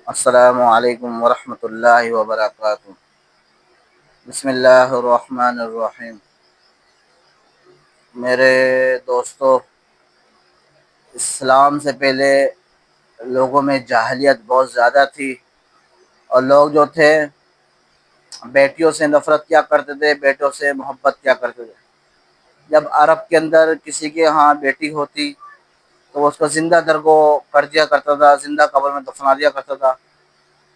السلام علیکم ورحمۃ اللہ وبرکاتہ۔ بسم اللہ الرحمن الرحیم۔ میرے دوستو، اسلام سے پہلے لوگوں میں جاہلیت بہت زیادہ تھی، اور لوگ جو تھے بیٹیوں سے نفرت کیا کرتے تھے، بیٹوں سے محبت کیا کرتے تھے۔ جب عرب کے اندر کسی کے ہاں بیٹی ہوتی تو اس کو زندہ درگو کر دیا کرتا تھا، زندہ قبر میں دفنا دیا کرتا تھا،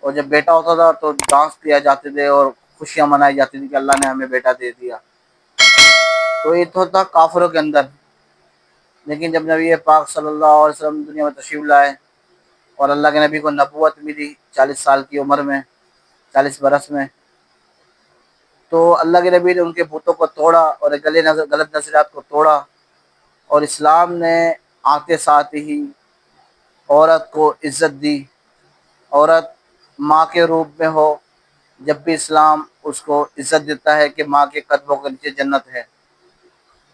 اور جب بیٹا ہوتا تھا تو ڈانس کیا جاتے تھے اور خوشیاں منائی جاتی تھی کہ اللہ نے ہمیں بیٹا دے دیا۔ تو یہ تو تھا کافروں کے اندر۔ لیکن جب نبی پاک صلی اللہ علیہ وسلم دنیا میں تشریف لائے اور اللہ کے نبی کو نبوت ملی 40 سال کی عمر میں، 40 برس میں، تو اللہ کے نبی نے ان کے بتوں کو توڑا اور غلط نظریات کو توڑا، اور اسلام نے آتے ساتھ ہی عورت کو عزت دی۔ عورت ماں کے روپ میں ہو جب بھی اسلام اس کو عزت دیتا ہے کہ ماں کے قدموں کے نیچے جنت ہے۔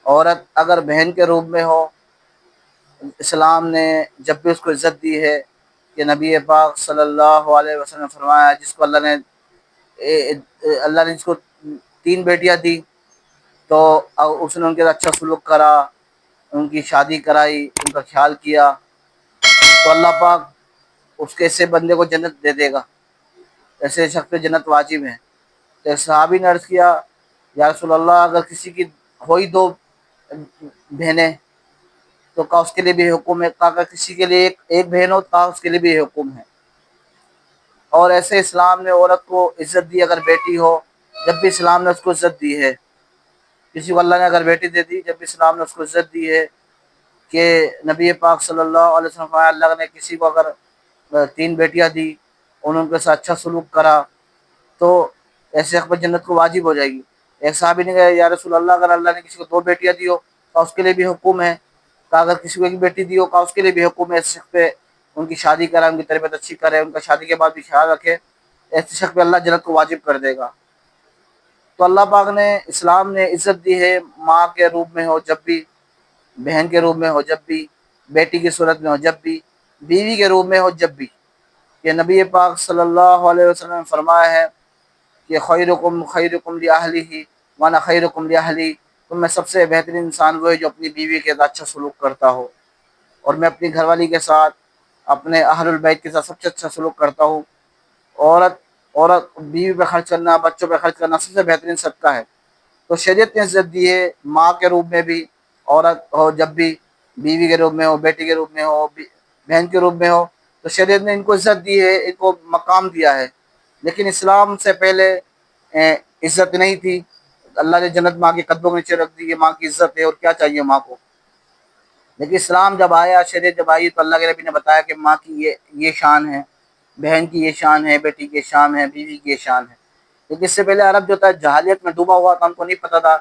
عورت اگر بہن کے روپ میں ہو، اسلام نے جب بھی اس کو عزت دی ہے کہ نبی پاک صلی اللہ علیہ وسلم نے فرمایا جس کو اللہ نے جس کو 3 بیٹیاں دی تو اس نے ان کے ساتھ اچھا سلوک کرا، ان کی شادی کرائی، ان کا خیال کیا، تو اللہ پاک اس کے ایسے بندے کو جنت دے دے گا، ایسے شخص پہ جنت واجب ہے۔ تو ایک صحابی نے عرض کیا یا رسول اللہ، اگر کسی کی ہوئی 2 بہنیں تو کہا اس کے لیے بھی حکم ہے، کہا کسی کے لیے ایک بہن ہو، کہا اس کے لیے بھی حکم ہے۔ اور ایسے اسلام نے عورت کو عزت دی اگر بیٹی ہو، جب بھی اسلام نے اس کو عزت دی ہے۔ کسی کو اللہ نے اگر بیٹی دے دی، جب بھی اسلام نے اس کو عزت دی ہے کہ نبی پاک صلی اللہ علیہ وسلم اللہ نے کسی کو اگر 3 بیٹیاں دی، انہوں کے ساتھ اچھا سلوک کرا تو ایسے شخص پر جنت کو واجب ہو جائے گی۔ ایک صحابی نے کہا یا رسول اللہ، اگر اللہ نے کسی کو 2 بیٹیاں دی ہو تو اس کے لیے بھی حکم ہے، کہ اگر کسی کو 1 بیٹی دی ہو تو اس کے لیے بھی حکم ہے، ایسے شخص پہ ان کی شادی کرے، ان کی تربیت اچھی کرے، ان کا شادی کے بعد بھی خیال رکھے، ایسے شخص پہ اللہ جنت کو واجب کر دے گا۔ تو اللہ پاک نے اسلام نے عزت دی ہے، ماں کے روپ میں ہو جب بھی، بہن کے روپ میں ہو جب بھی، بیٹی کی صورت میں ہو جب بھی، بیوی کے روپ میں ہو جب بھی، کہ نبی پاک صلی اللہ علیہ وسلم نے فرمایا ہے کہ خیرکم خیرکم لأہلہ وانا خیرکم لأہلی، تم میں سب سے بہترین انسان وہ ہے جو اپنی بیوی کے ساتھ اچھا سلوک کرتا ہو، اور میں اپنی گھر والی کے ساتھ، اپنے اہل البیت کے ساتھ سب سے اچھا سلوک کرتا ہوں۔ عورت بیوی پہ خرچ کرنا، بچوں پہ خرچ کرنا سب سے بہترین صدقہ ہے۔ تو شریعت نے عزت دی ہے ماں کے روپ میں بھی، عورت ہو جب بھی، بیوی کے روپ میں ہو، بیٹی کے روپ میں ہو، بہن کے روپ میں ہو، تو شریعت نے ان کو عزت دی ہے، ان کو مقام دیا ہے۔ لیکن اسلام سے پہلے عزت نہیں تھی، اللہ نے جنت ماں کے قدموں کے نیچے رکھ دی، یہ ماں کی عزت ہے اور کیا چاہیے ماں کو۔ لیکن اسلام جب آیا، شریعت جب آئی، تو اللہ کے نبی نے بتایا کہ ماں کی یہ شان ہے، بہن کی یہ شان ہے، بیٹی کی شان ہے، بیوی کی یہ شان ہے۔ لیکن اس سے پہلے عرب جو تھا جہالیت میں ڈوبا ہوا تھا، ہم کو نہیں پتہ تھا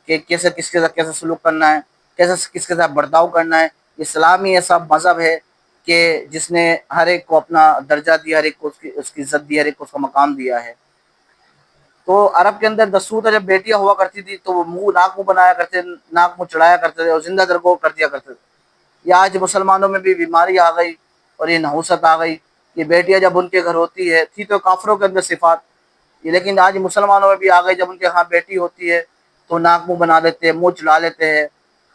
کہ کیسے کس کے ساتھ کیسے سلوک کرنا ہے، کیسے کس کے ساتھ برتاؤ کرنا ہے۔ اسلام ہی ایسا مذہب ہے کہ جس نے ہر ایک کو اپنا درجہ دیا، ہر ایک کو اس کی عزت دی، ہر ایک کو اس کا مقام دیا ہے۔ تو عرب کے اندر دستور تھا، جب بیٹیاں ہوا کرتی تھی تو وہ ناک منہ بنایا کرتے، ناک منہ چڑھایا کرتے تھے اور زندہ درگو کر دیا کرتے تھے۔ یہ آج مسلمانوں میں بھی بیماری آ گئی اور یہ نحوست آ گئی کہ بیٹیاں جب ان کے گھر ہوتی ہے، تھی تو کافروں کے اندر صفات، لیکن آج مسلمانوں میں بھی آ گئی، جب ان کے ہاں بیٹی ہوتی ہے تو ناک منہ بنا لیتے ہیں، منہ چڑھا لیتے ہیں،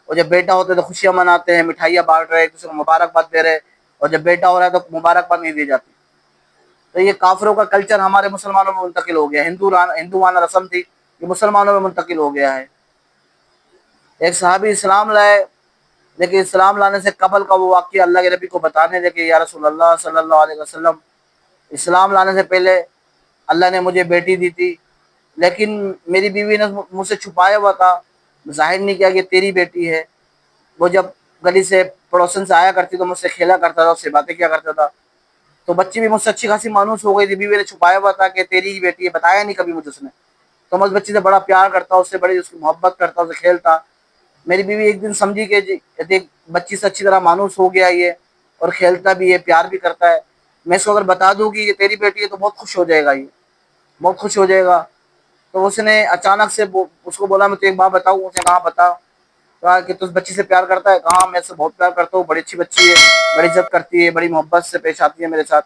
اور جب بیٹا ہوتا ہے تو خوشیاں مناتے ہیں، مٹھائیاں بانٹ رہے، کسی کو مبارکباد دے رہے، اور جب بیٹا ہو رہا ہے تو مبارکباد نہیں دی جاتی۔ تو یہ کافروں کا کلچر ہمارے مسلمانوں میں منتقل ہو گیا، ہندوانہ رسم تھی، یہ مسلمانوں میں منتقل ہو گیا ہے۔ ایک صحابی اسلام لائے، لیکن اسلام لانے سے قبل کا وہ واقعہ اللہ کے نبی کو بتانے لگے یا رسول اللہ صلی اللہ علیہ وسلم، اسلام لانے سے پہلے اللہ نے مجھے بیٹی دی تھی، لیکن میری بیوی نے مجھ سے چھپایا ہوا تھا، ظاہر نہیں کیا کہ تیری بیٹی ہے۔ وہ جب گلی سے پڑوسن سے آیا کرتی تو مجھ سے کھیلا کرتا تھا، اس سے باتیں کیا کرتا تھا، تو بچی بھی مجھ سے اچھی خاصی مانوس ہو گئی تھی، بیوی نے چھپایا ہوا تھا کہ تیری ہی بیٹی ہے، بتایا نہیں کبھی مجھے اس نے۔ تو میں اس بچی سے بڑا پیار کرتا، اس سے بڑی اس کی محبت کرتا، اس سے کھیلتا۔ میری بیوی ایک دن سمجھی کہ ایک بچی سے اچھی طرح مانوس ہو گیا یہ، اور کھیلتا بھی ہے، پیار بھی کرتا ہے، میں اس کو اگر بتا دوں کہ یہ تیری بیٹی ہے تو بہت خوش ہو جائے گا، یہ بہت خوش ہو جائے گا۔ تو اس نے اچانک سے اس کو بولا میں تو ایک بات بتاؤں، اسے کہا بتا، کہا کہ تو اس بچی سے پیار کرتا ہے، کہا میں اس سے بہت پیار کرتا ہوں، بڑی اچھی بچی ہے، بڑی عزت کرتی ہے، بڑی محبت سے پیش آتی ہے میرے ساتھ۔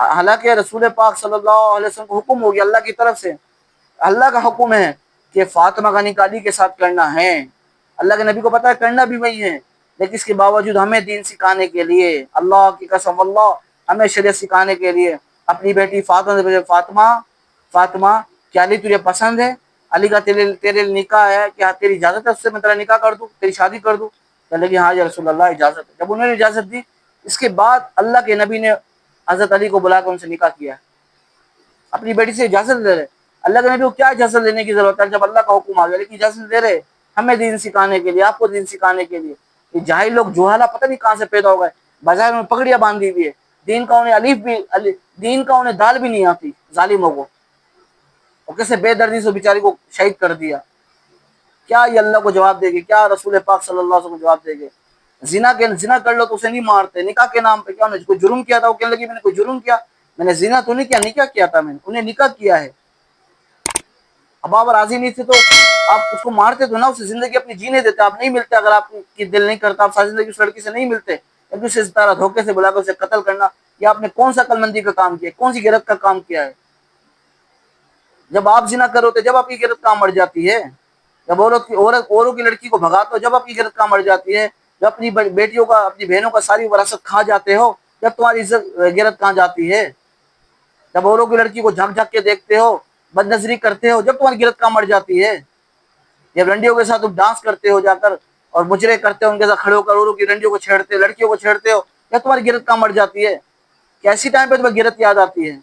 حالانکہ رسول پاک صلی اللہ علیہ وسلم کو حکم ہو گیا اللہ کی طرف سے، اللہ کا حکم ہے کہ فاطمہ کا نکاح علی کے ساتھ کرنا ہے، اللہ کے نبی کو پتا ہے کرنا بھی وہی ہے، لیکن اس کے باوجود ہمیں دین سکھانے کے لیے، اللہ کی قسم اللہ، ہمیں شریعت سکھانے کے لیے اپنی بیٹی فاطمہ سے، فاطمہ کیا علی تجھے پسند ہے؟ علی کا تیرے نکاح ہے، کیا تیری اجازت ہے اس سے میں تیرا نکاح کر دوں، تیری شادی کر دوں؟ کہنے لگی ہاں یا رسول اللہ اجازت ہے۔ جب انہوں نے اجازت دی، اس کے بعد اللہ کے نبی نے حضرت علی کو بلا کر ان سے نکاح کیا، اپنی بیٹی سے اجازت لے رہے۔ اللہ کے نبی کو کیا اجازت لینے کی ضرورت ہے جب اللہ کا حکم آ گیا، لیکن اجازت دے رہے ہمیں دین سکھانے کے لیے، آپ کو دین سکھانے کے لیے۔ یہ جاہل لوگ جوہلا پتہ نہیں کہاں سے پیدا ہو گئے، بظاہر میں پگڑیاں باندھی ہوئی ہے، دین کا انہیں دین کا انہیں دال بھی نہیں آتی ظالموں کو، اور کیسے بے دردی سے بیچاری کو شہید کر دیا۔ کیا یہ اللہ کو جواب دے گی؟ کیا رسول پاک صلی اللہ علیہ وسلم کو جواب دے گے؟ زنا کر لو تو اسے نہیں مارتے، نکاح کے نام پہ کیا انہوں نے کوئی جرم کیا تھا؟ وہ کہنے لگی میں نے کوئی جرم کیا؟ میں نے زنا تو نہیں کیا، نکاح کیا تھا میں نے، انہیں نکاح کیا ہے۔ اب آپ راضی نہیں تھے تو آپ اس کو مارتے تو نا، اسے زندگی اپنی جینے دیتے، آپ نہیں ملتے، اگر آپ کی دل نہیں کرتا آپ ساری زندگی اس لڑکی سے نہیں ملتے، ایک دوسرے سے طرح دھوکے سے بلا کر اسے قتل کرنا، یہ آپ نے کون سا عقلمندی کا کام کیا ہے؟ کون سی غیرت کا کام کیا ہے؟ جب آپ زنا کرو تو جب آپ کی غیرت کہاں مر جاتی ہے؟ جب اوروں کی لڑکی کو بھگاتے ہو جب آپ کی غیرت کہاں مر جاتی ہے؟ جب اپنی بیٹیوں کا، اپنی بہنوں کا ساری وراثت کھا جاتے ہو جب تمہاری عزت غیرت کہاں جاتی ہے؟ جب اوروں کی لڑکی کو جھک جھک کے دیکھتے ہو، بد نظری کرتے ہو، جب تمہاری غیرت کہاں مر جاتی ہے؟ جب رنڈیوں کے ساتھ تم ڈانس کرتے ہو جا کر اور مجرے کرتے ہو ان کے ساتھ کھڑے ہو کر، اوروں کی رنڈیوں کو چھیڑتے، لڑکیوں کو چھیڑتے ہو، جب تمہاری غیرت کہاں مر جاتی ہے؟ کیسی ٹائم پہ تمہیں غیرت یاد آتی ہے؟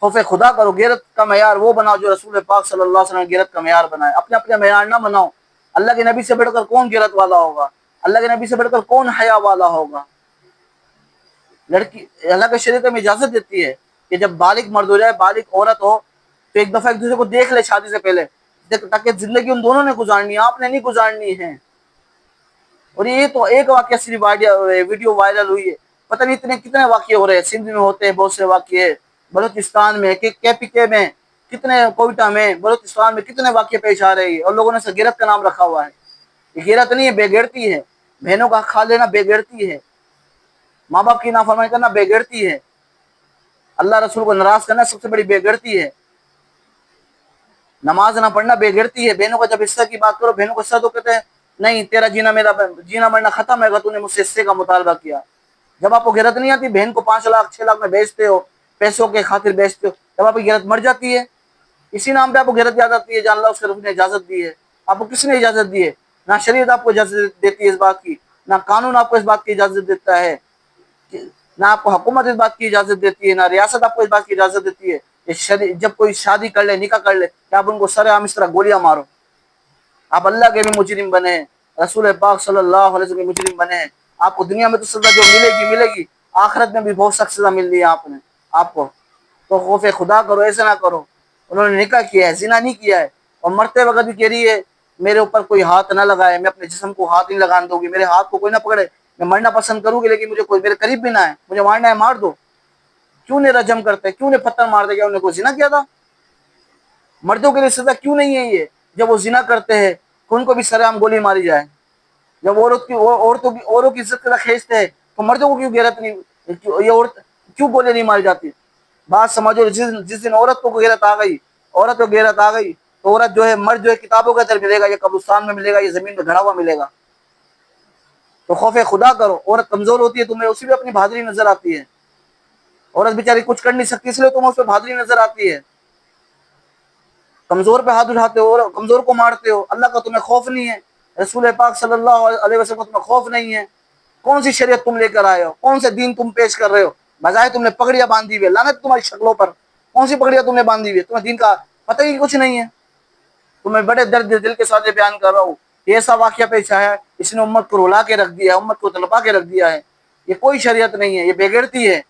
خوف خدا کرو، غیرت کا معیار وہ بناؤ جو رسول پاک صلی اللہ علیہ وسلم نے غیرت کا معیار بنایا، اپنے معیار نہ بناؤ۔ اللہ کے نبی سے بڑھ کر کون غیرت والا ہوگا؟ اللہ کے نبی سے بڑھ کر کون حیا والا ہوگا؟ لڑکی اللہ کی شریعت میں اجازت دیتی ہے کہ جب بالغ مرد ہو جائے، بالغ عورت ہو، تو ایک دفعہ ایک دوسرے کو دیکھ لے شادی سے پہلے، تاکہ زندگی ان دونوں نے گزارنی ہے، آپ نے نہیں گزارنی ہے۔ اور یہ تو ایک واقعہ صرف ویڈیو وائرل ہوئی ہے، پتہ نہیں کتنے واقعے ہو رہے ہیں، سندھ میں ہوتے ہیں بہت سے واقعے، بلوچستان میں، کے پی کے میں کتنے، کوئٹہ میں، بلوچستان میں کتنے واقعے پیش آ رہے ہیں، اور لوگوں نے اسے غیرت کا نام رکھا ہوا ہے۔ یہ غیرت نہیں ہے، بے غیرتی ہے۔ بہنوں کا حق کھا لینا بے غیرتی ہے، ماں باپ کی نافرمانی کرنا بے غیرتی ہے، اللہ رسول کو ناراض کرنا سب سے بڑی بے غیرتی ہے، نماز نہ پڑھنا بے غیرتی ہے۔ بہنوں کا جب حصہ کی بات کرو، بہنوں کو حصہ تو کہتے ہیں نہیں تیرا جینا مرنا ختم ہے گا، تو نے مجھ سے حصے کا مطالبہ کیا۔ جب آپ کو غیرت نہیں آتی، بہن کو 5 لاکھ 6 لاکھ میں بیچتے ہو، پیسوں کے خاطر بیچتے ہو، جب آپ کی غیرت مر جاتی ہے، اسی نام پہ آپ کو غیرت یاد آتی ہے جہاں اللہ اس کے رسول نے اجازت دی ہے۔ آپ کو کس نے اجازت دی ہے؟ نہ شریعت آپ کو اجازت دیتی ہے اس بات کی، نہ قانون آپ کو اس بات کی اجازت دیتا ہے، نہ آپ کو حکومت اس بات کی اجازت دیتی ہے، نہ ریاست آپ کو اس بات کی اجازت دیتی ہے کہ جب کوئی شادی کر لے، نکاح کر لے، کہ آپ ان کو سر عام اس طرح گولیاں مارو۔ آپ اللہ کے بھی مجرم بنے، رسول پاک صلی اللہ علیہ وسلم کے مجرم بنے، آپ کو دنیا میں تو سزا جو ملے گی، آخرت میں بھی بہت سخت سزا مل رہی ہے آپ کو۔ تو خوف خدا کرو، ایسے نہ کرو۔ انہوں نے نکاح کیا ہے، زنا نہیں کیا ہے، اور مرتے وقت بھی کہہ رہی ہے میرے اوپر کوئی ہاتھ نہ لگائے، میں اپنے جسم کو ہاتھ نہیں لگانے دوں گی، میرے ہاتھ کو کوئی نہ پکڑے، میں مرنا پسند کروں گی لیکن مجھے کوئی میرے قریب بھی نہ ہے، مجھے مارنا ہے مار دو۔ کیوں نہیں رجم کرتے؟ کیوں نہیں پتھر مار دے گا؟ انہوں نے کوئی زنا کیا تھا؟ مردوں کے لیے سزا کیوں نہیں ہے یہ؟ جب وہ زنا کرتے ہیں تو ان کو بھی سرعام گولی ماری جائے۔ جب اوروں کی عزت کا کھینچتے ہیں تو مردوں کو کیوں غیرت نہیں، یہ عورت کیوں گولی نہیں ماری جاتی؟ بات سمجھو، جس دن عورت کو غیرت آ گئی، تو عورت جو ہے، مرد جو ہے کتابوں کے اندر ملے گا، یہ قبرستان میں ملے گا، یہ زمین میں گھڑا ہوا ملے گا۔ تو خوف خدا کرو۔ عورت کمزور ہوتی ہے، تمہیں اسی بھی اپنی بہادری نظر آتی ہے، عورت بیچاری کچھ کر نہیں سکتی اس لیے تمہیں اس پہ بہادری نظر آتی ہے، کمزور پہ ہاتھ اٹھاتے ہو اور کمزور کو مارتے ہو۔ اللہ کا تمہیں خوف نہیں ہے، رسول پاک صلی اللہ علیہ وسلم کا تمہیں خوف نہیں ہے۔ کون سی شریعت تم لے کر آئے ہو؟ کون سے دین تم پیش کر رہے ہو؟ بظاہر تم نے پگڑیاں باندھی ہوئی ہے، لعنت تمہاری شکلوں پر، کون سی پگڑیاں تم نے باندھی ہوئی ہے؟ تمہیں دین کا پتہ ہی کچھ نہیں ہے۔ تمہیں بڑے درد دل کے ساتھ بیان کر رہا ہوں، یہ ایسا واقعہ پیش آیا ہے، اس نے امت کو رلا کے رکھ دیا ہے، امت کو تلپا کے رکھ دیا ہے۔ یہ کوئی شریعت نہیں ہے، یہ بے غیرتی ہے۔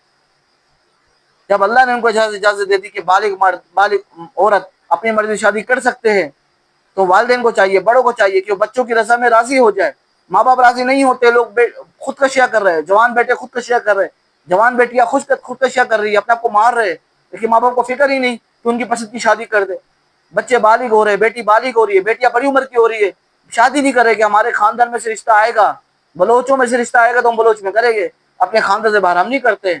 جب اللہ نے ان کو اجازت دے دی کہ بالغ عورت اپنی مرضی شادی کر سکتے ہیں، تو والدین کو چاہیے، بڑوں کو چاہیے کہ وہ بچوں کی رضا میں راضی ہو جائے۔ ماں باپ راضی نہیں ہوتے، لوگ خودکشیاں کر رہے ہیں، جوان بیٹے خودکشیاں کر رہے ہیں، جوان بیٹیاں خودکشیاں کر رہی ہے، اپنے آپ کو مار رہے ہیں، لیکن ماں باپ کو فکر ہی نہیں کہ ان کی پسند کی شادی کر دے۔ بچے بالغ ہو رہے ہیں، بیٹی بالغ ہو رہی ہے، بیٹیاں بڑی عمر کی ہو رہی ہے، شادی نہیں کرے کہ ہمارے خاندان میں سے رشتہ آئے گا، بلوچوں میں سے رشتہ آئے گا تو ہم بلوچ میں کریں گے، اپنے خاندان سے باہر ہم نہیں کرتے ہیں۔